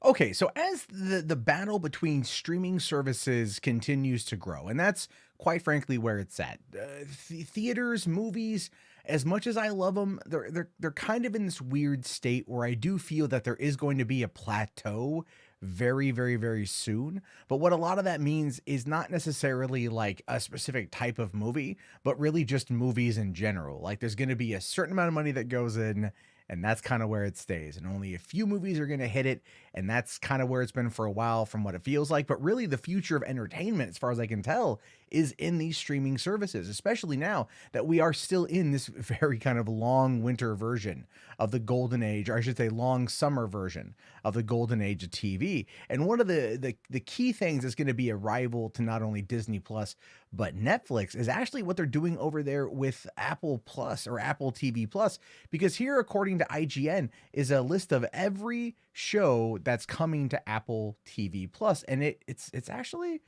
Okay, so as the battle between streaming services continues to grow, and that's quite frankly where it's at. Theaters, movies, as much as I love them, they're kind of in this weird state where I do feel that there is going to be a plateau very, very, very soon. But what a lot of that means is not necessarily like a specific type of movie, but really just movies in general. Like there's going to be a certain amount of money that goes in. And that's kind of where it stays. And only a few movies are going to hit it, and that's kind of where it's been for a while from what it feels like. But really, the future of entertainment, as far as I can tell, is in these streaming services, especially now that we are still in this very kind of long winter version of the golden age, or I should say, long summer version of the golden age of TV. And one of the key things that's going to be a rival to not only Disney Plus, but Netflix is actually what they're doing over there with Apple Plus or Apple TV Plus. Because here, according to IGN, is a list of every show that's coming to Apple TV Plus, and it's actually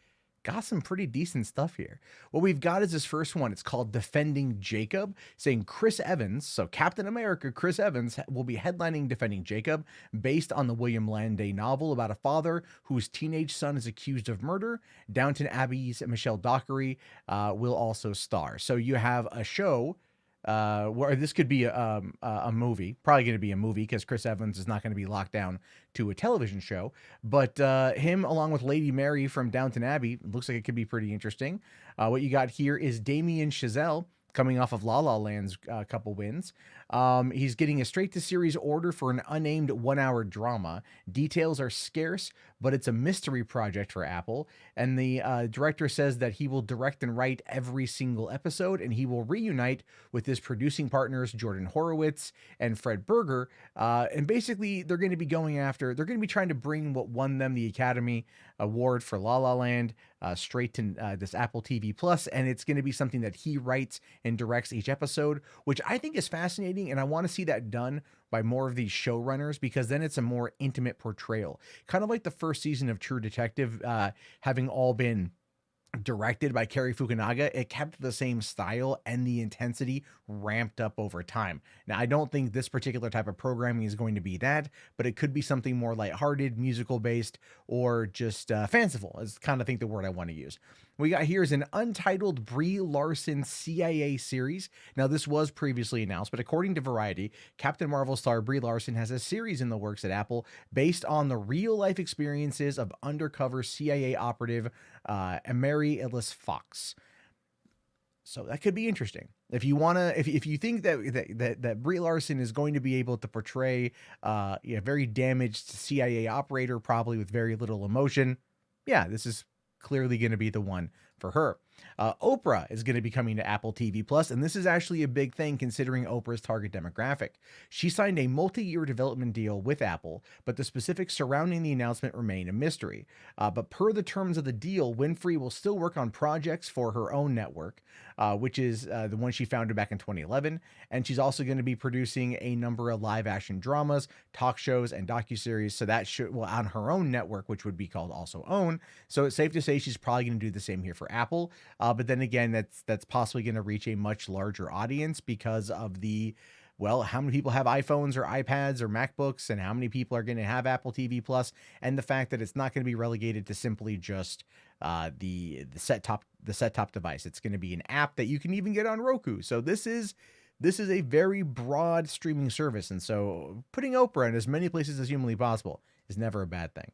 got some pretty decent stuff here. What we've got is this first one. It's called Defending Jacob, saying Chris Evans, so Captain America Chris Evans, will be headlining Defending Jacob, based on the William Landay novel about a father whose teenage son is accused of murder. Downton Abbey's Michelle Dockery will also star. So you have a show where this could be a movie, probably going to be a movie because Chris Evans is not going to be locked down to a television show. But him, along with Lady Mary from Downton Abbey, looks like it could be pretty interesting. What you got here is Damien Chazelle, coming off of La La Land's couple wins. He's getting a straight to series order for an unnamed 1 hour drama. Details are scarce, but it's a mystery project for Apple. And the director says that he will direct and write every single episode, and he will reunite with his producing partners, Jordan Horowitz and Fred Berger. And basically, they're going to be they're going to be trying to bring what won them the Academy Award for La La Land straight to this Apple TV Plus, and it's going to be something that he writes and directs each episode, which I think is fascinating, and I want to see that done by more of these showrunners because then it's a more intimate portrayal, kind of like the first season of True Detective, having all been directed by Cary Fukunaga. It kept the same style and the intensity ramped up over time. Now, I don't think this particular type of programming is going to be that, but it could be something more lighthearted, musical based, or just fanciful is kind of think the word I want to use. We got here is an untitled Brie Larson CIA series. Now, this was previously announced, but according to Variety, Captain Marvel star Brie Larson has a series in the works at Apple based on the real life experiences of undercover CIA operative Mary Ellis Fox. So that could be interesting. If you want to, if you think that Brie Larson is going to be able to portray a very damaged CIA operator, probably with very little emotion, yeah, this is clearly going to be the one for her. Oprah is going to be coming to Apple TV Plus, and this is actually a big thing considering Oprah's target demographic. She signed a multi-year development deal with Apple, but the specifics surrounding the announcement remain a mystery. But per the terms of the deal, Winfrey will still work on projects for her own network, which is the one she founded back in 2011, and she's also going to be producing a number of live-action dramas, talk shows, and docuseries. So that should on her own network, which would be called also OWN. So it's safe to say she's probably going to do the same here for Apple. But then again, that's possibly going to reach a much larger audience because of how many people have iPhones or iPads or MacBooks, and how many people are going to have Apple TV Plus, and the fact that it's not going to be relegated to simply just the set top device. It's going to be an app that you can even get on Roku. So this is a very broad streaming service, and so putting Oprah in as many places as humanly possible is never a bad thing.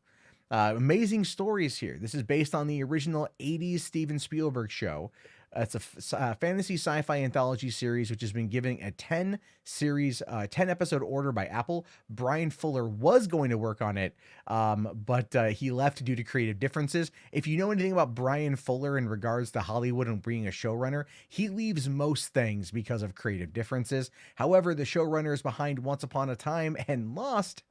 Amazing stories here. This is based on the original 80s Steven Spielberg show. It's a fantasy sci-fi anthology series, which has been given a 10 episode order by Apple. Brian Fuller was going to work on it, but he left due to creative differences. If you know anything about Brian Fuller in regards to Hollywood and being a showrunner, he leaves most things because of creative differences. However, the showrunners behind Once Upon a Time and Lost,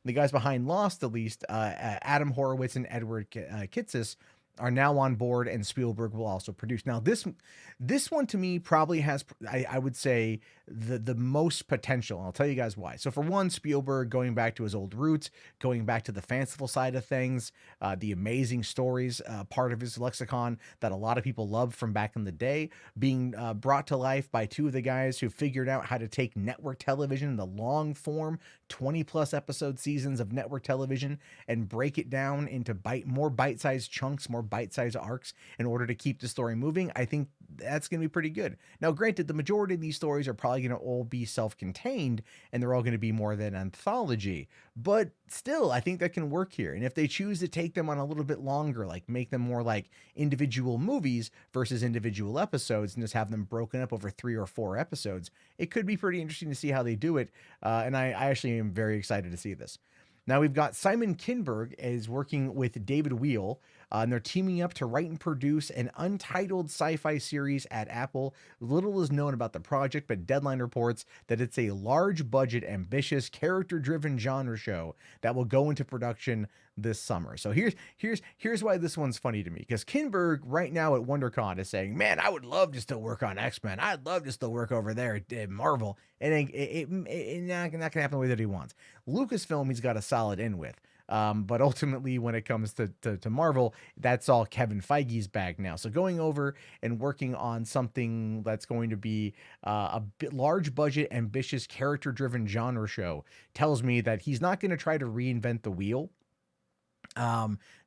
the guys behind Lost, at least, Adam Horowitz and Edward Kitsis, are now on board, and Spielberg will also produce. Now, this one to me probably has, I would say, the most potential. And I'll tell you guys why. So for one, Spielberg going back to his old roots, going back to the fanciful side of things, the amazing stories, part of his lexicon that a lot of people love from back in the day, being brought to life by two of the guys who figured out how to take network television, the long form, 20 plus episode seasons of network television, and break it down into more bite-sized chunks, more bite-sized arcs in order to keep the story moving. I think that's going to be pretty good. Now, granted, the majority of these stories are probably going to all be self-contained, and they're all going to be more than anthology, but still, I think that can work here. And if they choose to take them on a little bit longer, like make them more like individual movies versus individual episodes, and just have them broken up over 3 or 4 episodes, it could be pretty interesting to see how they do it. And I actually am very excited to see this. Now we've got Simon Kinberg is working with David Wheel, and they're teaming up to write and produce an untitled sci-fi series at Apple. Little is known about the project, but Deadline reports that it's a large-budget, ambitious, character-driven genre show that will go into production this summer. So here's why this one's funny to me, because Kinberg right now at WonderCon is saying, "Man, I would love to still work on X-Men. I'd love to still work over there at Marvel." And it not gonna happen the way that he wants. Lucasfilm, he's got a solid in with. But ultimately, when it comes to Marvel, that's all Kevin Feige's bag now. So going over and working on something that's going to be a bit large budget, ambitious, character driven genre show tells me that he's not going to try to reinvent the wheel.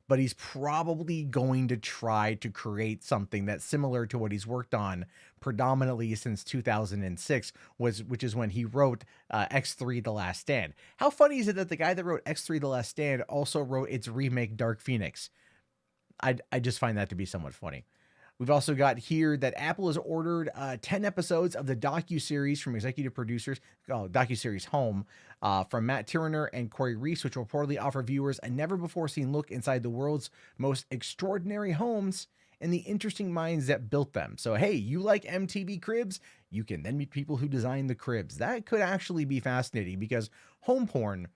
But he's probably going to try to create something that's similar to what he's worked on predominantly since 2006, which is when he wrote X3 The Last Stand. How funny is it that the guy that wrote X3 The Last Stand also wrote its remake Dark Phoenix? I just find that to be somewhat funny. We've also got here that Apple has ordered 10 episodes of the docuseries from executive producers, docuseries Home, from Matt Tyrner and Corey Reese, which will reportedly offer viewers a never-before-seen look inside the world's most extraordinary homes and the interesting minds that built them. So, hey, you like MTV Cribs? You can then meet people who designed the cribs. That could actually be fascinating, because home porn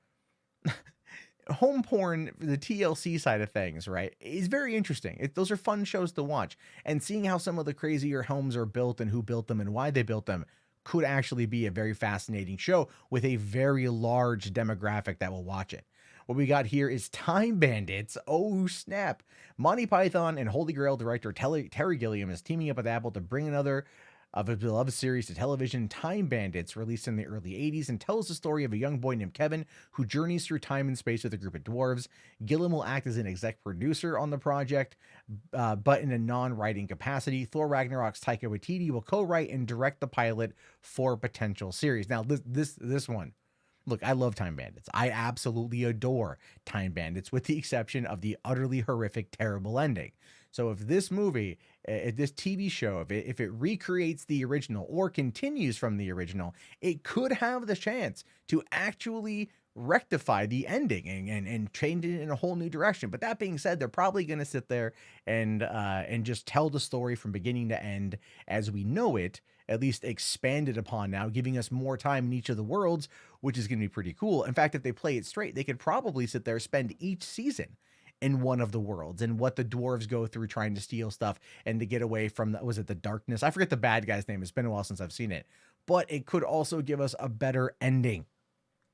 the TLC side of things, right, is very interesting. Those are fun shows to watch, and seeing how some of the crazier homes are built and who built them and why they built them could actually be a very fascinating show with a very large demographic that will watch it. What we got here is Time Bandits. Oh, snap. Monty Python and Holy Grail director Terry Gilliam is teaming up with Apple to bring another of a beloved series to television. Time Bandits, released in the early 80s, and tells the story of a young boy named Kevin who journeys through time and space with a group of dwarves. Gilliam will act as an exec producer on the project, but in a non-writing capacity. Thor Ragnarok's Taika Waititi will co-write and direct the pilot for a potential series. Now, this one, look, I love Time Bandits. I absolutely adore Time Bandits, with the exception of the utterly horrific, terrible ending. So if this movie, this TV show, if it recreates the original or continues from the original, it could have the chance to actually rectify the ending and change it in a whole new direction. But that being said, they're probably going to sit there and just tell the story from beginning to end as we know it, at least expanded upon now, giving us more time in each of the worlds, which is going to be pretty cool. In fact, if they play it straight, they could probably sit there, spend each season in one of the worlds and what the dwarves go through trying to steal stuff and to get away from was it the darkness? I forget the bad guy's name. It's been a while since I've seen it, but it could also give us a better ending,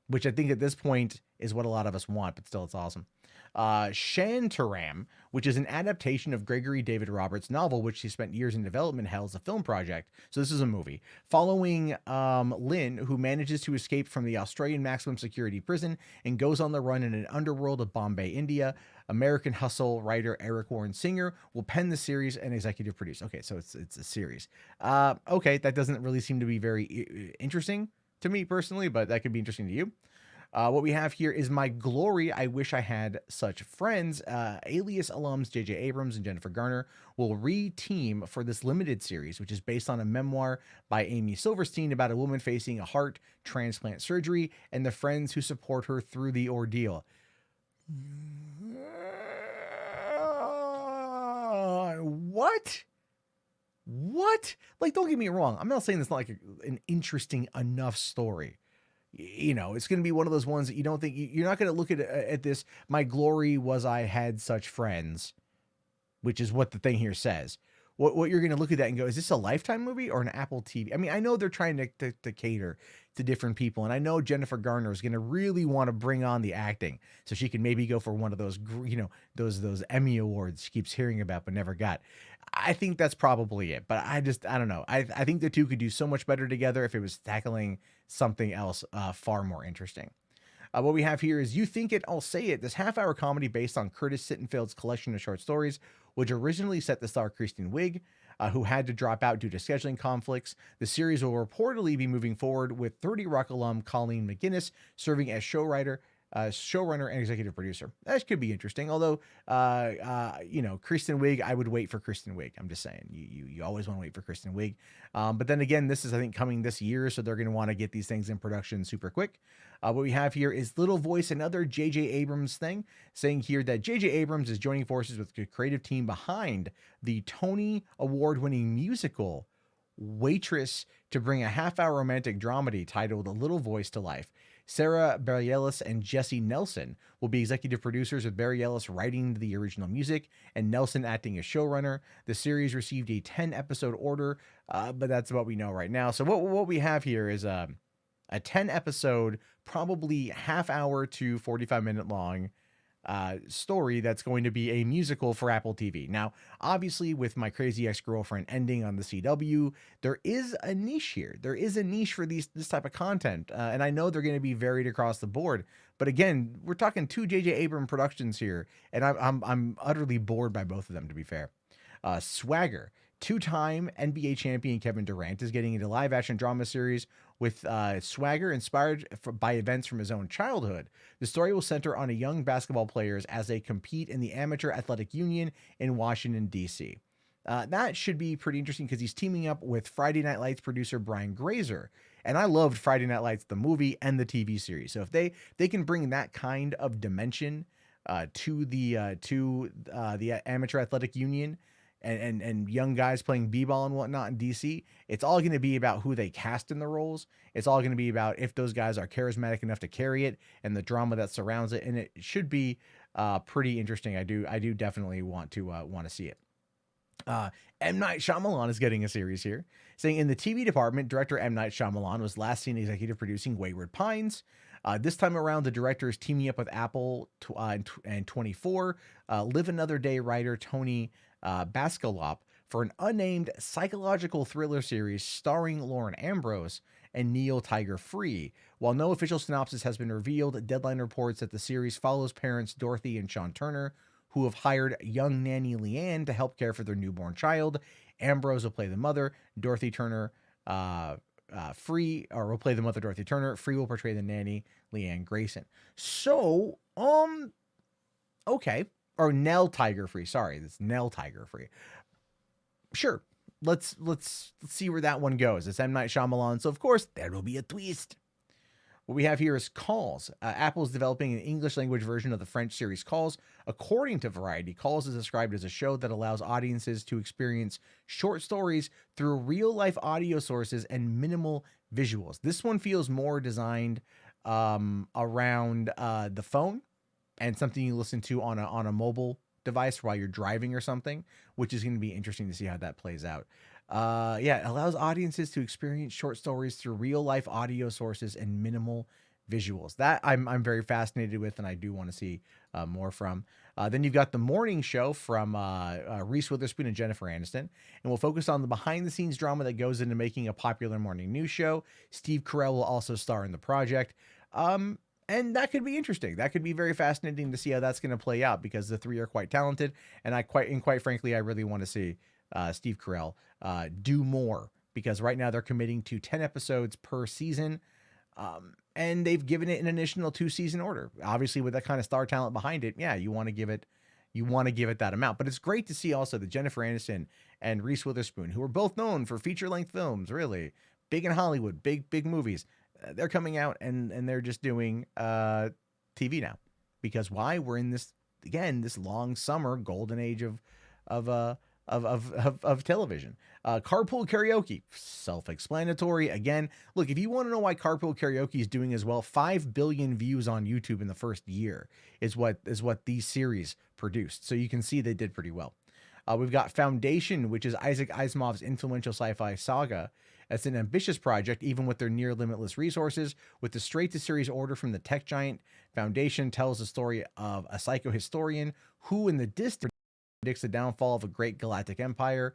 which I think at this point is what a lot of us want, but still it's awesome. Shantaram, which is an adaptation of Gregory David Roberts' novel, which he spent years in development hell, as a film project. So this is a movie following Lynn, who manages to escape from the Australian maximum security prison and goes on the run in an underworld of Bombay, India. American Hustle writer Eric Warren Singer will pen the series and executive produce. Okay, so it's a series. Okay, that doesn't really seem to be very interesting to me personally, but that could be interesting to you. What we have here is My Glory, I Wish I Had Such Friends. Alias alums JJ Abrams and Jennifer Garner will re-team for this limited series, which is based on a memoir by Amy Silverstein about a woman facing a heart transplant surgery and the friends who support her through the ordeal. What? Like, don't get me wrong. I'm not saying it's not like an interesting enough story. You know, it's going to be one of those ones that you don't think you're not going to look at this. My glory was I had such friends which is what the thing here says. What you're going to look at that and go, is this a Lifetime movie or an Apple TV? I mean, I know they're trying to cater to different people, and I know Jennifer Garner is going to really want to bring on the acting so she can maybe go for one of those, those Emmy awards she keeps hearing about but never got. I think that's probably it, but I don't know. I think the two could do so much better together if it was tackling something else far more interesting. What we have here is You Think It, I'll Say It, this half-hour comedy based on Curtis Sittenfeld's collection of short stories, which originally set to star Kristen Wiig, who had to drop out due to scheduling conflicts. The series will reportedly be moving forward with 30 Rock alum Colleen McGinnis serving as showrunner and executive producer. That could be interesting. Although, Kristen Wiig, I would wait for Kristen Wiig. I'm just saying, you always want to wait for Kristen Wiig. But then again, this is, I think, coming this year, so they're going to want to get these things in production super quick. What we have here is Little Voice, another JJ Abrams thing, saying here that JJ Abrams is joining forces with the creative team behind the Tony Award-winning musical Waitress to bring a half-hour romantic dramedy titled A Little Voice to life. Sarah Bareilles and Jesse Nelson will be executive producers, with Bareilles writing the original music and Nelson acting as showrunner. The series received a 10-episode order, but that's what we know right now. So what we have here is a 10-episode, probably half-hour to 45-minute long story that's going to be a musical for Apple TV. Now, obviously, with My Crazy Ex-Girlfriend ending on the CW, there is a niche here. There is a niche for this type of content, and I know they're going to be varied across the board. But again, we're talking two JJ Abrams productions here, and I'm utterly bored by both of them, to be fair. Swagger. Two-time NBA champion Kevin Durant is getting into live-action drama series with Swagger inspired by events from his own childhood. The story will center on a young basketball players as they compete in the Amateur Athletic Union in Washington, D.C. That should be pretty interesting because he's teaming up with Friday Night Lights producer Brian Grazer. And I loved Friday Night Lights, the movie and the TV series. So if they can bring that kind of dimension to the Amateur Athletic Union, and young guys playing b-ball and whatnot in DC, it's all going to be about who they cast in the roles. It's all going to be about if those guys are charismatic enough to carry it and the drama that surrounds it. And it should be pretty interesting. I do definitely want to see it. M. Night Shyamalan is getting a series here, saying in the TV department, director M. Night Shyamalan was last seen executive producing Wayward Pines. This time around, the director is teaming up with Apple and 24, Live Another Day writer Tony Baskalop for an unnamed psychological thriller series starring Lauren Ambrose and Neil Tiger Free. While no official synopsis has been revealed, Deadline reports that the series follows parents Dorothy and Sean Turner, who have hired young nanny Leanne to help care for their newborn child. Ambrose will play the mother. Dorothy Turner Free will play the mother, Dorothy Turner. Free will portray the nanny, Leanne Grayson. So, okay. Or Nell Tiger Free. Sorry, it's Nell Tiger Free. Sure. Let's see where that one goes. It's M. Night Shyamalan, so of course there will be a twist. What we have here is Calls. Apple is developing an English language version of the French series Calls. According to Variety, Calls is described as a show that allows audiences to experience short stories through real-life audio sources and minimal visuals. This one feels more designed around the phone and something you listen to on a mobile device while you're driving or something, which is going to be interesting to see how that plays out. It allows audiences to experience short stories through real life audio sources and minimal visuals. That I'm very fascinated with, and I do want to see more from. Then you've got The Morning Show from Reese Witherspoon and Jennifer Aniston, and we'll focus on the behind-the-scenes drama that goes into making a popular morning news show. Steve Carell will also star in the project. And that could be interesting. That could be very fascinating to see how that's going to play out, because the three are quite talented, and quite frankly, I really want to see Steve Carell do more, because right now they're committing to 10 episodes per season, and they've given it an additional 2-season order. Obviously, with that kind of star talent behind it, yeah, you want to give it that amount. But it's great to see also that Jennifer Aniston and Reese Witherspoon, who are both known for feature-length films, really big in Hollywood, big movies. They're coming out and they're just doing TV now, because why? We're in this long summer golden age of television. Carpool Karaoke, self-explanatory. Again, look, if you want to know why Carpool Karaoke is doing as well, 5 billion views on YouTube in the first year is what these series produced. So you can see they did pretty well. We've got Foundation, which is Isaac Asimov's influential sci-fi saga. It's an ambitious project, even with their near limitless resources. With the straight-to-series order from the tech giant, Foundation tells the story of a psychohistorian who, in the distance, predicts the downfall of a great galactic empire.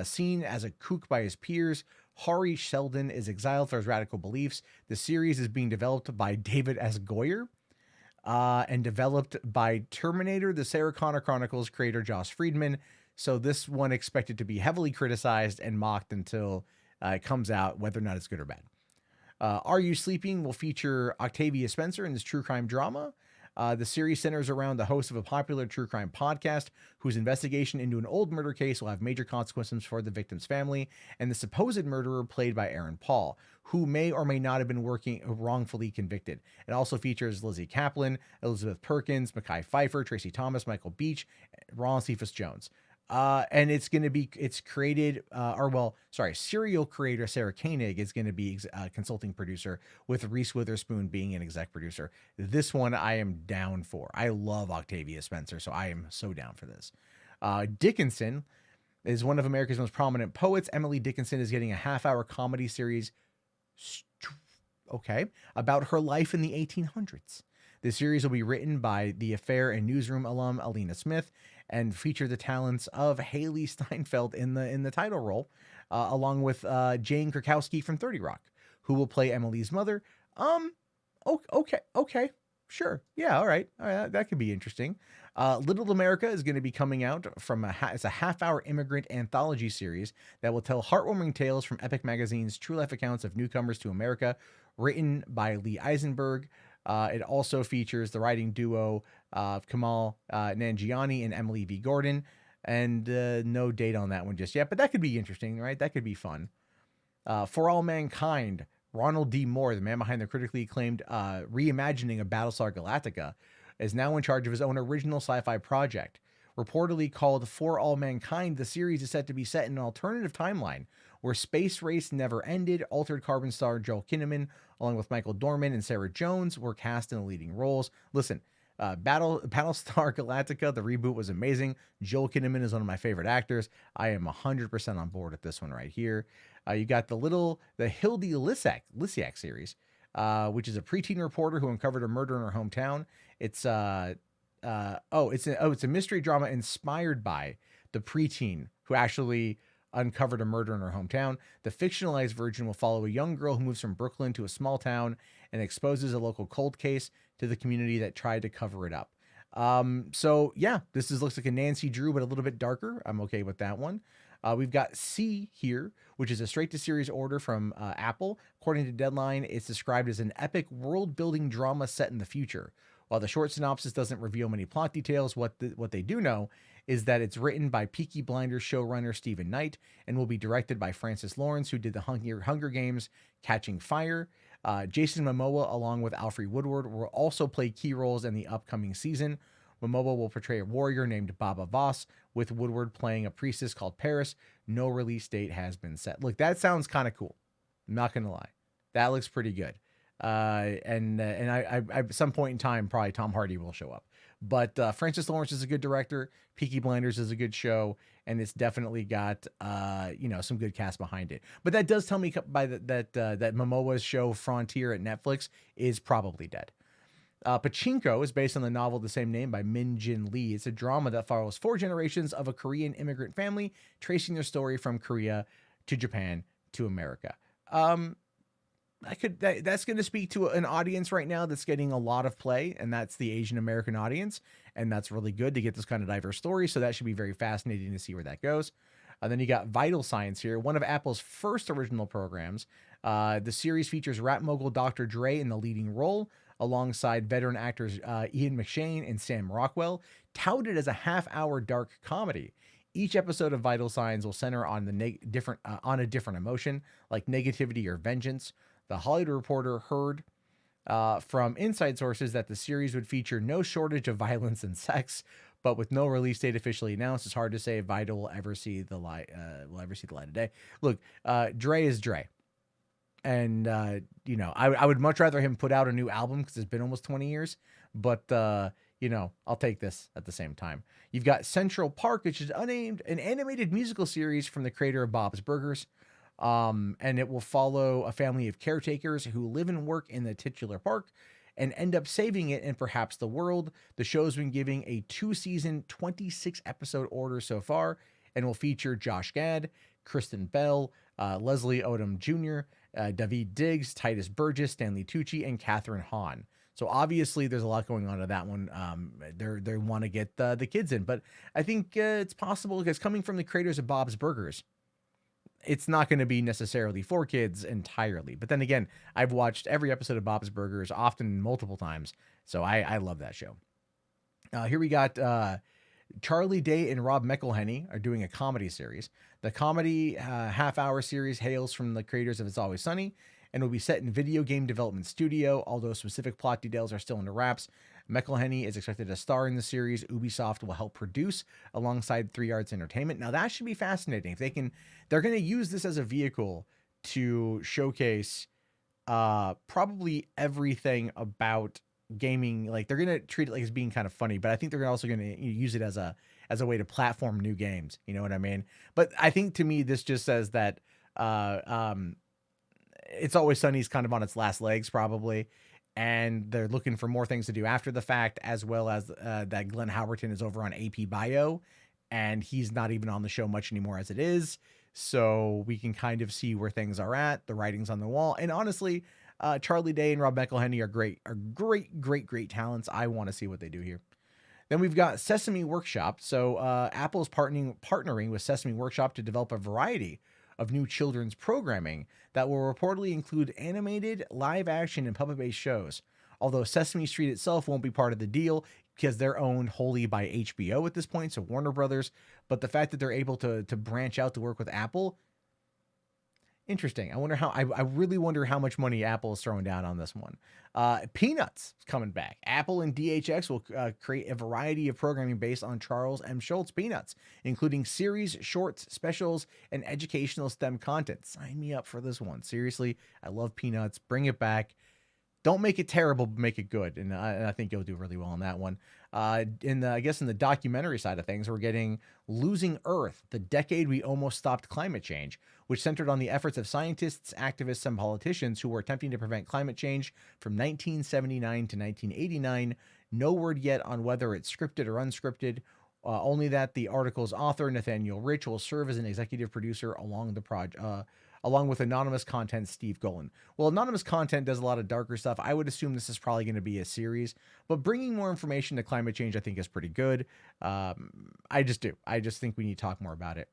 Seen as a kook by his peers, Hari Sheldon is exiled for his radical beliefs. The series is being developed by David S. Goyer and developed by Terminator, the Sarah Connor Chronicles creator Joss Friedman. So this one expected to be heavily criticized and mocked until it comes out, whether or not it's good or bad. Are You Sleeping will feature Octavia Spencer in this true crime drama. The series centers around the host of a popular true crime podcast whose investigation into an old murder case will have major consequences for the victim's family and the supposed murderer played by Aaron Paul, who may or may not have been working wrongfully convicted. It also features Lizzie Kaplan, Elizabeth Perkins, Mekhi Phifer, Tracy Thomas, Michael Beach, Ron Cephas Jones. And it's created, serial creator Sarah Koenig is going to be consulting producer, with Reese Witherspoon being an exec producer. This one I am down for. I love Octavia Spencer, so I am so down for this. Dickinson is one of America's most prominent poets. Emily Dickinson is getting a half-hour comedy series, about her life in the 1800s. The series will be written by The Affair and Newsroom alum Alina Smith and feature the talents of Haley Steinfeld in the title role, along with Jane Krakowski from 30 Rock, who will play Emily's mother. Okay, sure, yeah, all right, that could be interesting. Little America is going to be coming out from it's a half-hour immigrant anthology series that will tell heartwarming tales from Epic Magazine's true life accounts of newcomers to America, written by Lee Eisenberg. It also features the writing duo of Kamal Nanjiani and Emily V. Gordon, and no date on that one just yet, but that could be interesting, right? That could be fun. For All Mankind, Ronald D. Moore, the man behind the critically acclaimed reimagining of Battlestar Galactica, is now in charge of his own original sci-fi project. Reportedly called For All Mankind, the series is set to be set in an alternative timeline where space race never ended. Altered Carbon star Joel Kinnaman, along with Michael Dorman and Sarah Jones, were cast in the leading roles. Listen, Battlestar Galactica, the reboot, was amazing. Joel Kinnaman is one of my favorite actors. I am 100% on board with this one right here. You got the Hildy Lysiak series, which is a preteen reporter who uncovered a murder in her hometown. It's a mystery drama inspired by the preteen who actually uncovered a murder in her hometown. The fictionalized version will follow a young girl who moves from Brooklyn to a small town and exposes a local cold case to the community that tried to cover it up. So yeah, looks like a Nancy Drew, but a little bit darker. I'm okay with that one. We've got C here, which is a straight-to-series order from Apple. According to Deadline, it's described as an epic world-building drama set in the future. While the short synopsis doesn't reveal many plot details, what they do know is that it's written by Peaky Blinders showrunner Stephen Knight and will be directed by Francis Lawrence, who did the Hunger Games Catching Fire. Jason Momoa, along with Alfre Woodward, will also play key roles in the upcoming season. Momoa will portray a warrior named Baba Voss, with Woodward playing a priestess called Paris. No release date has been set. Look, that sounds kind of cool. I'm not going to lie. That looks pretty good. And I at some point in time, probably Tom Hardy will show up. But Francis Lawrence is a good director. Peaky Blinders is a good show, and it's definitely got some good cast behind it. But that does tell me that Momoa's show Frontier at Netflix is probably dead. Pachinko is based on the novel of the same name by Min Jin Lee. It's a drama that follows 4 generations of a Korean immigrant family, tracing their story from Korea to Japan to America. That's going to speak to an audience right now that's getting a lot of play, and that's the Asian American audience, and that's really good to get this kind of diverse story. So that should be very fascinating to see where that goes. And then you got Vital Signs here, one of Apple's first original programs. The series features rap mogul Dr. Dre in the leading role, alongside veteran actors Ian McShane and Sam Rockwell, touted as a half-hour dark comedy. Each episode of Vital Signs will center on on a different emotion, like negativity or vengeance. The Hollywood Reporter heard from inside sources that the series would feature no shortage of violence and sex, but with no release date officially announced, it's hard to say if Vital will ever see the light of day. Look, Dre is Dre. And, I would much rather him put out a new album because it's been almost 20 years. But, I'll take this at the same time. You've got Central Park, which is unnamed, an animated musical series from the creator of Bob's Burgers. And it will follow a family of caretakers who live and work in the titular park and end up saving it and perhaps the world. The show's been giving a 2-season, 26-episode order so far and will feature Josh Gad, Kristen Bell, Leslie Odom Jr., David Diggs, Titus Burgess, Stanley Tucci, and Catherine Hahn. So obviously there's a lot going on to that one. They want to get the kids in, but I think it's possible because coming from the creators of Bob's Burgers, it's not going to be necessarily for kids entirely. But then again, I've watched every episode of Bob's Burgers, often multiple times. So I love that show. Here we got Charlie Day and Rob McElhenney are doing a comedy series. The comedy half-hour series hails from the creators of It's Always Sunny and will be set in video game development studio, although specific plot details are still under wraps. McElhenney is expected to star in the series. Ubisoft will help produce alongside 3 Arts Entertainment. Now that should be fascinating. If they're going to use this as a vehicle to showcase probably everything about gaming. Like they're going to treat it like it's being kind of funny, but I think they're also going to use it as a way to platform new games. You know what I mean? But I think to me, this just says that It's Always Sunny is kind of on its last legs probably. And they're looking for more things to do after the fact, as well as that Glenn Howerton is over on AP Bio, and he's not even on the show much anymore as it is. So we can kind of see where things are at. The writing's on the wall. And honestly, Charlie Day and Rob McElhenney are great talents. I want to see what they do here. Then we've got Sesame Workshop. So Apple's partnering with Sesame Workshop to develop a variety of new children's programming that will reportedly include animated, live action, and puppet-based shows. Although Sesame Street itself won't be part of the deal because they're owned wholly by HBO at this point, so Warner Brothers. But the fact that they're able to branch out to work with Apple, interesting. I really wonder how much money Apple is throwing down on this one. Peanuts is coming back. Apple and DHX will create a variety of programming based on Charles M. Schultz Peanuts, including series, shorts, specials, and educational STEM content. Sign me up for this one. Seriously, I love Peanuts. Bring it back. Don't make it terrible, but make it good. And I think you'll do really well on that one. In the documentary side of things, we're getting Losing Earth, the decade we almost stopped climate change, which centered on the efforts of scientists, activists, and politicians who were attempting to prevent climate change from 1979 to 1989. No word yet on whether it's scripted or unscripted. Only that the article's author, Nathaniel Rich, will serve as an executive producer along with anonymous content Steve Golan. Well, anonymous content does a lot of darker stuff. I would assume this is probably going to be a series, but bringing more information to climate change, I think, is pretty good. I just do. I just think we need to talk more about it.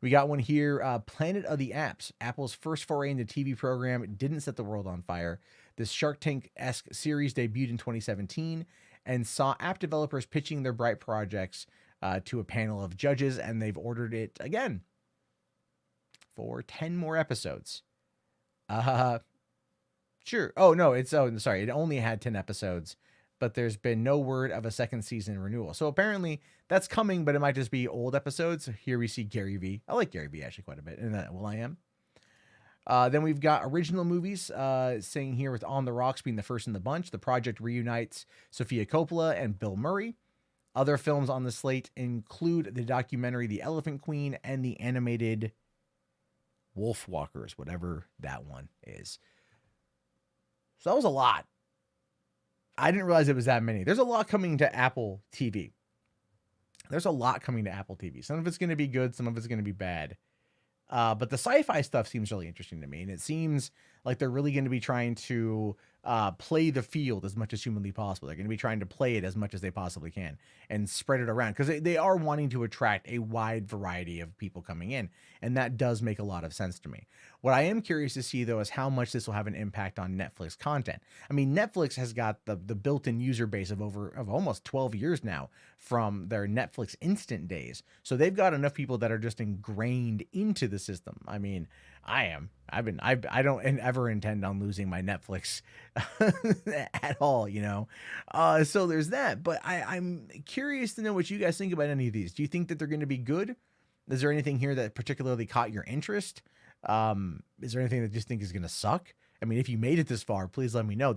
We got one here, Planet of the Apps. Apple's first foray into TV program didn't set the world on fire. This Shark Tank-esque series debuted in 2017 and saw app developers pitching their bright projects to a panel of judges, and they've ordered it again for 10 more episodes. Sure. Oh, no, sorry. It only had 10 episodes, but there's been no word of a second season renewal. So apparently that's coming, but it might just be old episodes. Here we see Gary Vee. I like Gary Vee actually quite a bit. And that, well, I am. Then we've got original movies, saying here with On the Rocks being the first in the bunch. The project reunites Sofia Coppola and Bill Murray. Other films on the slate include the documentary The Elephant Queen and the animated Wolf Walkers, whatever that one is. So that was a lot. I didn't realize it was that many. There's a lot coming to Apple TV. Some of it's going to be good. Some of it's going to be bad. But the sci-fi stuff seems really interesting to me. And it seems like they're really going to be trying to play the field as much as humanly possible. They're going to be trying to play it as much as they possibly can and spread it around because they are wanting to attract a wide variety of people coming in. And that does make a lot of sense to me. What I am curious to see, though, is how much this will have an impact on Netflix content. I mean, Netflix has got the built-in user base of almost 12 years now from their Netflix instant days. So they've got enough people that are just ingrained into the system. I mean, I am. I don't ever intend on losing my Netflix at all, you know? So there's that, but I'm curious to know what you guys think about any of these. Do you think that they're going to be good? Is there anything here that particularly caught your interest? Is there anything that you just think is going to suck? I mean, if you made it this far, please let me know.